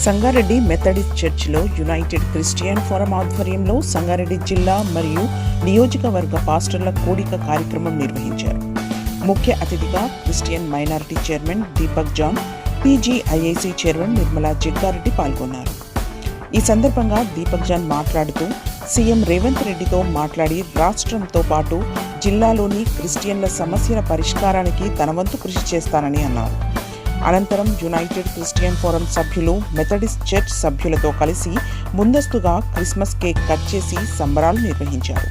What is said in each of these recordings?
Sangareddy Methodist చర్చిలో United Christian forum ఆధ్వర్యంలో సంగారెడ్డి జిల్లా మరియు నియోజకవర్గ పాస్టర్ల కూడిక కార్యక్రమం నిర్వహించారు. ముఖ్య అతిథిగా Christian minority chairman Deepak John, PGIAC chairman Nirmala Jaggareddy పాల్గొన్నారు. ఈ సందర్భంగా దీపక్ జాన్ మాట్లాడుతూ సీఎం రేవంత్ రెడ్డితో మాట్లాడి రాష్ట్రంతో పాటు జిల్లాలోని క్రిస్టియన్ల సమస్యల పరిష్కారానికి తన వంతు కృషి చేస్తానని అన్నారు. అనంతరం యునైటెడ్ క్రిస్టియన్ ఫోరం సభ్యులు మెథడిస్ట్ చర్చ్ సభ్యులతో కలిసి ముందస్తుగా క్రిస్మస్ కేక్ కట్ చేసి సంబరాలు నిర్వహించారు.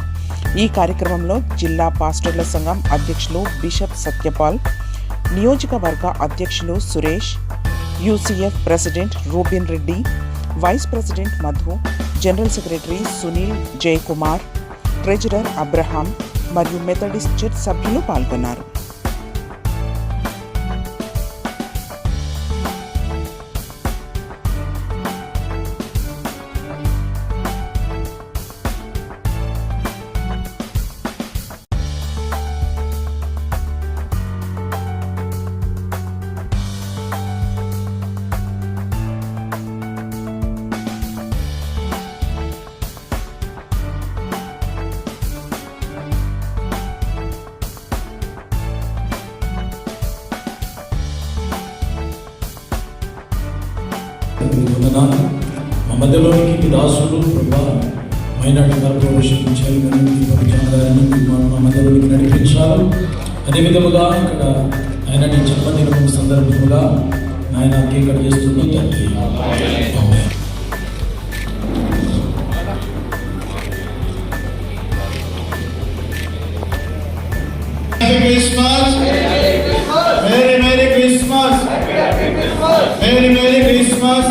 ఈ కార్యక్రమంలో జిల్లా పాస్టర్ల సంఘం అధ్యక్షులు బిషప్ సత్యపాల్, నియోజకవర్గ అధ్యక్షులు Suresh, UCF president Rubin Reddy, vice president Madhu, general secretary Sunil Jayakumar, treasurer Abraham మరియు మెథడిస్ట్ చర్చ్ సభ్యులు పాల్గొన్నారు. మా మధ్యలోనికి దాసులు ప్రభా minority corporation chairman Deepak John గారిని మా మధ్యలోనికి నడిపించాలి. అదేవిధముగా ఇక్కడ ఆయన నేను చెప్పని సందర్భంగా ఆయన కేక్ కట్ చేస్తున్న తండ్రి. Merry Christmas.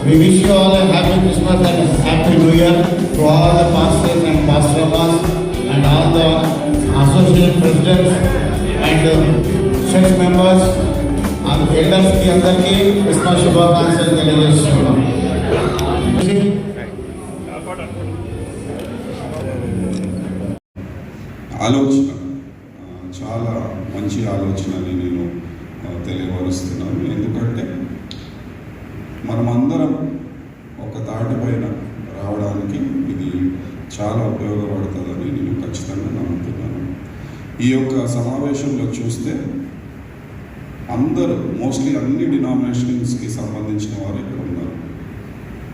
We wish you all a happy Christmas and a happy New Year to all the pastors and pastoras and all the associate presidents and church members and elders ki andarki Christmas శుభాకాంక్షలు తెలియజేస్తున్నాం. ఆలోచన చాలా మంచి ఆలోచనని నేను తెలియపరుస్తున్నాను. ఎందుకంటే మనమందరం ఒక తాటిపైన రావడానికి ఇది చాలా ఉపయోగపడుతుందని నేను ఖచ్చితంగా నమ్ముతున్నాను. ఈ యొక్క సమావేశంలో చూస్తే అందరూ మోస్ట్లీ అన్ని డినామినేషన్స్కి సంబంధించిన వారు ఇక్కడ ఉన్నారు.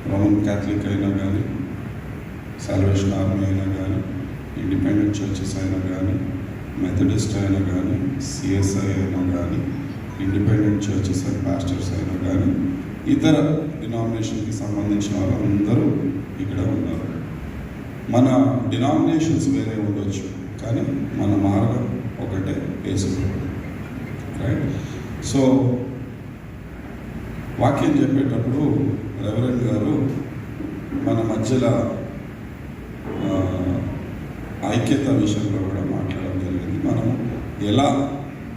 రోమన్ క్యాథలిక్ అయినా కానీ, సాల్వేషన్ ఆర్మీ అయినా కానీ, ఇండిపెండెంట్ చర్చెస్ అయినా కానీ, మెథడిస్ట్ అయినా కానీ, CSI అయినా కానీ, ఇండిపెండెంట్ చర్చెస్ అండ్ పాస్టర్స్ అయినా కానీ, ఇతర డినామినేషన్కి సంబంధించిన వాళ్ళందరూ ఇక్కడ ఉన్నారు. మన డినామినేషన్స్ వేరే ఉండొచ్చు, కానీ మన మార్గం ఒకటే, వేసుకోవడం. రైట్. సో వాక్యం చెప్పేటప్పుడు రెవరెండ్ గారు మన మధ్యలో ఐక్యత విషయంలో కూడా మాట్లాడడం జరిగింది. మనము ఎలా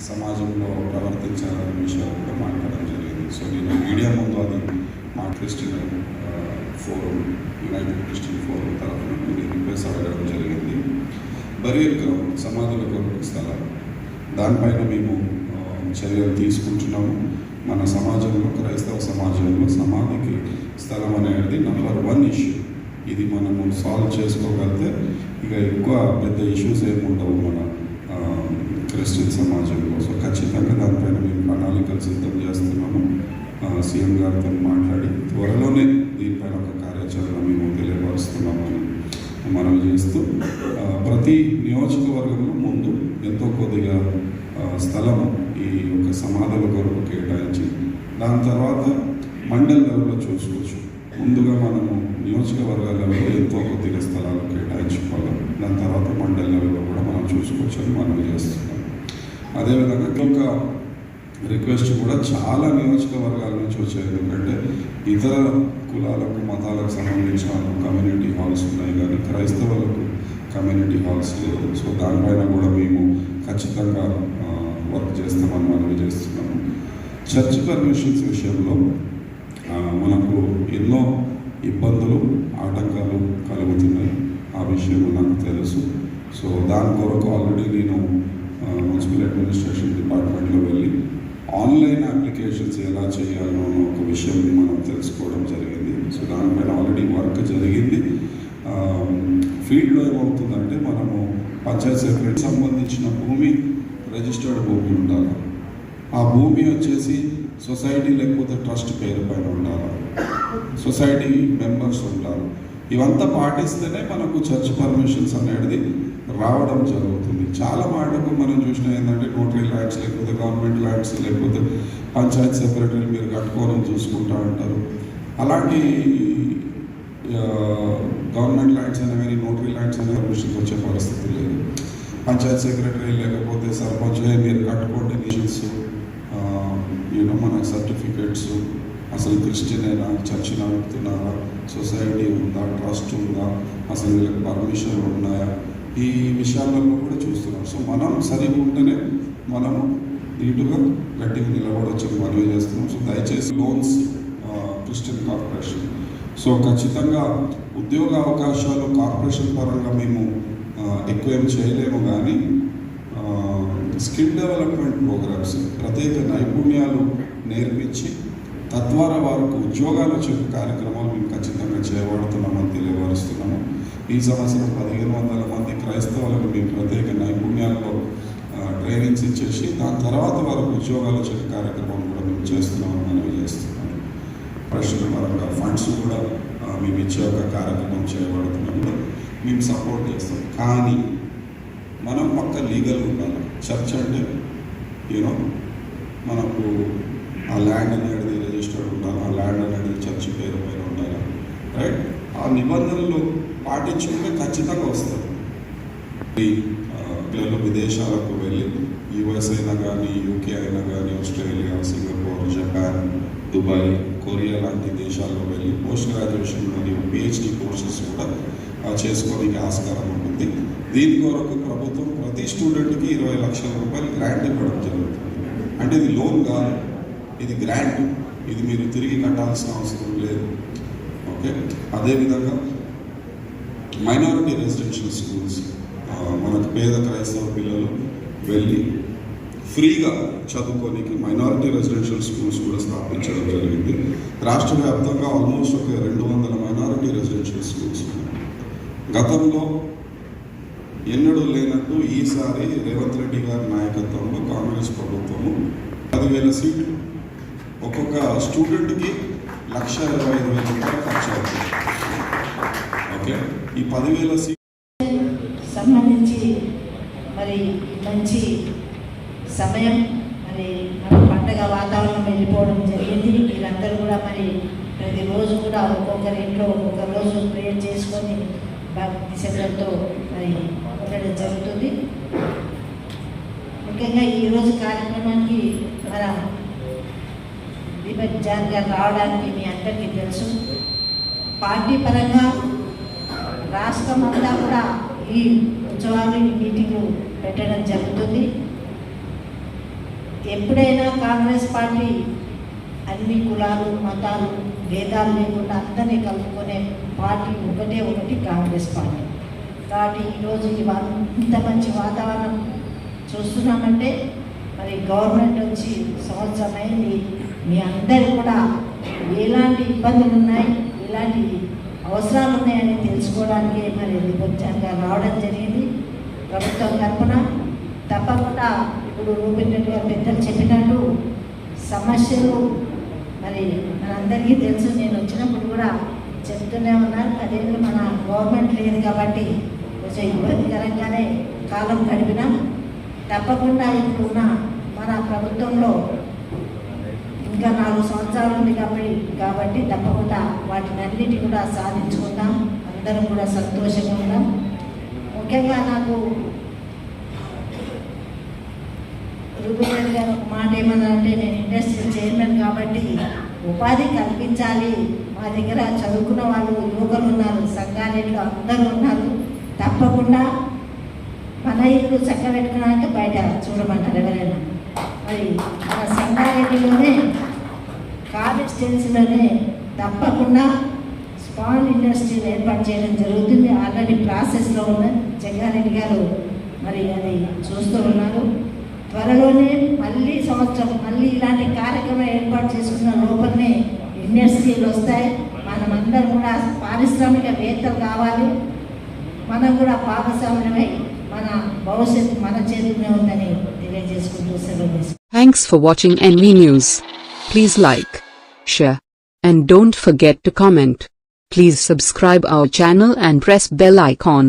సమాజంలో ప్రవర్తించాలనే విషయాలు కూడా మాట్లాడడం జరిగింది. సో నేను మీడియా ముందు అది మా Christian forum, United Christian forum తరఫున కొన్ని రిక్వెస్ట్ అడగడం జరిగింది. బరియల్ గ్రౌండ్, సమాధుల కొరకు స్థలాలు, దానిపైన మేము చర్యలు తీసుకుంటున్నాము. మన సమాజంలో, క్రైస్తవ సమాజంలో సమాధికి స్థలం అనేది నంబర్ 1 ఇష్యూ. ఇది మనము సాల్వ్ చేసుకోగలిగితే ఇక ఎక్కువ పెద్ద ఇష్యూస్ ఏముండవు మన క్రిస్టియన్ సమాజంలో. సో ఖచ్చితంగా దానిపైన మేము ప్రణాళికలు సిద్ధం చేస్తున్నాము. సీఎం గారితో మాట్లాడి త్వరలోనే దీనిపైన ఒక కార్యాచరణ మేము తెలియపరుస్తున్నామని మనవి చేస్తూ, ప్రతి నియోజకవర్గంలో ముందు ఎంతో కొద్దిగా స్థలము ఈ యొక్క సమాధుల కొరకు కేటాయించి దాని తర్వాత మండల్ లెవెల్లో చూసుకోవచ్చు. ముందుగా మనము నియోజకవర్గాల లెవెల్లో ఎంతో కొద్దిగా స్థలాలు కేటాయించుకోవాలి. దాని తర్వాత మండల్ లెవెల్లో కూడా మనం చూసుకోవచ్చు అని మనం చేస్తున్నాం. అదేవిధంగా ఇంకొక రిక్వెస్ట్ కూడా చాలా నియోజకవర్గాల నుంచి వచ్చాయి. ఎందుకంటే ఇతర కులాలకు, మతాలకు సంబంధించిన కమ్యూనిటీ హాల్స్ ఉన్నాయి, కానీ క్రైస్తవులకు కమ్యూనిటీ హాల్స్ లేదు. సో దానిపైన కూడా మేము ఖచ్చితంగా వర్క్ చేస్తామని మనవి చేస్తున్నాము. చర్చ్ పర్మిషన్స్ విషయంలో మనకు ఎన్నో ఇబ్బందులు, ఆటంకాలు కలుగుతున్నాయి. ఆ విషయం నాకు తెలుసు. సో దాని కొరకు ఆల్రెడీ నేను మున్సిపల్ అడ్మినిస్ట్రేషన్ డిపార్ట్మెంట్లో వెళ్ళి ఆన్లైన్ అప్లికేషన్స్ ఎలా చేయాలో ఒక విషయం మనం తెలుసుకోవడం జరిగింది. సో దానిపైన ఆల్రెడీ వర్క్ జరిగింది. ఫీల్డ్లో ఏమవుతుందంటే మనము పంచాయత్ సెక్రటరీ సంబంధించిన భూమి రిజిస్టర్డ్ భూమి ఉండాలి. ఆ భూమి వచ్చేసి సొసైటీ లేకపోతే ట్రస్ట్ పేరు పైన ఉండాలి. సొసైటీ మెంబర్స్ ఉంటారు. ఇవంతా పాటిస్తేనే మనకు చర్చ్ పర్మిషన్స్ అనేది రావడం జరుగుతుంది. చాలా మాటకు మనం చూసిన ఏంటంటే నోటరీ ల్యాండ్స్ లేకపోతే గవర్నమెంట్ ల్యాండ్స్ లేకపోతే పంచాయత్ సెక్రటరీ మీరు కట్టుకోవాలని చూసుకుంటా అంటారు. అలాంటి గవర్నమెంట్ ల్యాండ్స్ అయినా కానీ నోటరీ ల్యాండ్స్ అయినా పర్మిషన్స్ వచ్చే పరిస్థితి లేదు. పంచాయత్ సెక్రటరీ లేకపోతే సర్పంచ్ మీరు కట్టుకోండి నిషన్స్ మన సర్టిఫికేట్స్ అసలు క్రిస్టియన్ అయినా చర్చ్ నడుపుతున్నారా, సొసైటీ ఉందా, ట్రస్ట్ ఉందా, అసలు వీళ్ళకి పర్మిషన్ ఉన్నాయా, ఈ విషయాలలో కూడా చూస్తున్నాం. సో మనం సరిగా ఉంటేనే మనము నీటుగా గట్టిగా నిలబడొచ్చని మనవి చేస్తున్నాం. సో దయచేసి లోన్స్ క్రిస్టియన్ కార్పొరేషన్ సో ఖచ్చితంగా ఉద్యోగ అవకాశాలు కార్పొరేషన్ పరంగా మేము ఎక్కువ ఏం చేయలేము, కానీ స్కిల్ డెవలప్మెంట్ ప్రోగ్రామ్స్ ప్రత్యేక నైపుణ్యాలు నేర్పించి తద్వారా వారికి ఉద్యోగాలు వచ్చే కార్యక్రమాలు మేము ఖచ్చితంగా చేయబడుతున్నామని తెలియపరుస్తున్నాము. ఈ సంవత్సరం 1500 మంది క్రైస్తవులకు మేము ప్రత్యేక నైపుణ్యాల్లో ట్రైనింగ్స్ ఇచ్చేసి దాని తర్వాత వారికి ఉద్యోగాలు వచ్చే కార్యక్రమం కూడా మేము చేస్తున్నామని మనవి చేస్తున్నాము. ప్రశ్న పరంగా ఫండ్స్ కూడా మేము ఇచ్చే ఒక కార్యక్రమం చేయబడుతున్నాము, మేము సపోర్ట్ చేస్తాం. కానీ మనం పక్క లీగల్ ఉండాలి. చర్చ్ అంటే మనకు ఆ ల్యాండ్ అనేది రిజిస్టర్డ్ ఉండాలి, ఆ ల్యాండ్ అనేది చర్చ్ పేరు పైన ఉండాలి, రైట్? ఆ నిబంధనలు పాటించుకుంటే ఖచ్చితంగా వస్తుంది. పిల్లలు విదేశాలకు వెళ్ళి యుఎస్ అయినా కానీ, యూకే అయినా కానీ, Australia, Singapore, Japan, Dubai, Korea లాంటి దేశాల్లో వెళ్ళి పోస్ట్ గ్రాడ్యుయేషన్ మరియు పిహెచ్డి కోర్సెస్ కూడా చేసుకోవడానికి ఆస్కారం ఉంటుంది. దీని కొరకు ప్రభుత్వం ప్రతి స్టూడెంట్కి 20 లక్షల రూపాయలు గ్రాంట్ ఇవ్వడం జరుగుతుంది. అంటే ఇది లోన్ కాదు, ఇది గ్రాంట్. ఇది మీరు తిరిగి కట్టాల్సిన అవసరం లేదు. ఓకే. అదేవిధంగా మైనారిటీ రెసిడెన్షియల్ స్కూల్స్ మనకు పేద క్రైస్తవ పిల్లలు వెళ్ళి ఫ్రీగా చదువుకోనికి మైనారిటీ రెసిడెన్షియల్ స్కూల్స్ కూడా స్థాపించడం జరిగింది. రాష్ట్ర వ్యాప్తంగా ఆల్మోస్ట్ ఒక 200 మైనారిటీ రెసిడెన్షియల్ స్కూల్స్ ఉన్నాయి. గతంలో ఎన్నడూ లేనట్టు ఈసారి రేవంత్ రెడ్డి గారి నాయకత్వంలో కాంగ్రెస్ ప్రభుత్వము 10,000 సీట్లు ఒక్కొక్క స్టూడెంట్కి 1,25,000 రూపాయలు ఖర్చు అవుతుంది. ఓకే. ఈ 10,000 సీట్లు సంబంధించి మరి మంచి సమయం, మరి మన పండగ వాతావరణం వెళ్ళిపోవడం జరిగింది. వీళ్ళందరూ కూడా మరి ప్రతిరోజు కూడా ఒక్కొక్కరి ఇంట్లో ఒక్కొక్క రోజు ప్రేయర్ చేసుకొని డిసెంబర్తో మరి ఉండడం జరుగుతుంది. ముఖ్యంగా ఈరోజు కార్యక్రమానికి మన దీపక్ జాన్ గారు రావడానికి మీ అందరికీ తెలుసు. పార్టీ పరంగా రాష్ట్రం అంతా కూడా ఈ ఉత్సవాలు, ఈ మీటింగ్లు పెట్టడం జరుగుతుంది. ఎప్పుడైనా కాంగ్రెస్ పార్టీ అన్ని కులాలు, మతాలు, భేదాలు లేకుండా అందరినీ కలుపుకునే పార్టీ ఒకటి కాంగ్రెస్ పార్టీ. కాబట్టి ఈరోజు ఇంత మంచి వాతావరణం చూస్తున్నామంటే మరి గవర్నమెంట్ వచ్చి సంవత్సరం అయింది. మీ అందరూ కూడా ఎలాంటి ఇబ్బందులు ఉన్నాయి, ఎలాంటి అవసరాలు ఉన్నాయని తెలుసుకోవడానికి మరి దిగ్విజయంగా రావడం జరిగింది. ప్రభుత్వం తరఫున తప్పకుండా ఇప్పుడు రూపేష్ రెడ్డి గారు పెద్దలు చెప్పినట్టు సమస్యలు మరి మనందరికీ తెలుసు. నేను వచ్చినప్పుడు కూడా చెప్తూనే ఉన్నాను. అదేంటో మన గవర్నమెంట్ లేదు కాబట్టి కొంచెం ఇబ్బందికరంగానే కాలం గడిపినాం. తప్పకుండా ఇప్పుడున్న మన ప్రభుత్వంలో ఇంకా 4 సంవత్సరాలు ఉంది కాబట్టి తప్పకుండా వాటిని అన్నిటి కూడా సాధించుకుందాం. అందరం కూడా సంతోషంగా ఉన్నాం. ముఖ్యంగా నాకు రూపేష్ గారు ఒక మాట ఏమన్నారంటే, నేను ఇండస్ట్రియల్ చైర్మన్ కాబట్టి ఉపాధి కల్పించాలి. మా దగ్గర చదువుకున్న వాళ్ళు యువకులు ఉన్నారు, సంగారెడ్డిలో అందరూ ఉన్నారు. తప్పకుండా మన ఇల్లు చక్కబెట్టుకున్నాక బయట చూడమంటారు ఎవరైనా. మరి మన సంగారెడ్డిలోనే కాన్స్టిట్యున్సీలోనే తప్పకుండా స్మాల్ ఇండస్ట్రీలు ఏర్పాటు చేయడం జరుగుతుంది. ఆల్రెడీ ప్రాసెస్లో ఉన్న జగ్గారెడ్డి గారు మరి అది చూస్తూ ఉన్నారు. త్వరలోనే మళ్ళీ సంవత్సరం మళ్ళీ ఇలాంటి కార్యక్రమం ఏర్పాటు చేసుకున్న లోపలనే ఇండస్ట్రీలు వస్తాయి. మనమందరం కూడా పారిశ్రామికవేత్తలు కావాలి. మనం కూడా భాగస్వామ్యమై మన భవిష్యత్తు మన చేతుల్లో ఉందని తెలియజేసుకుంటూ సెలవు తీసుకుంటాం. Thanks for watching NV News. Please like, share, and don't forget to comment. Please subscribe our channel and press bell icon.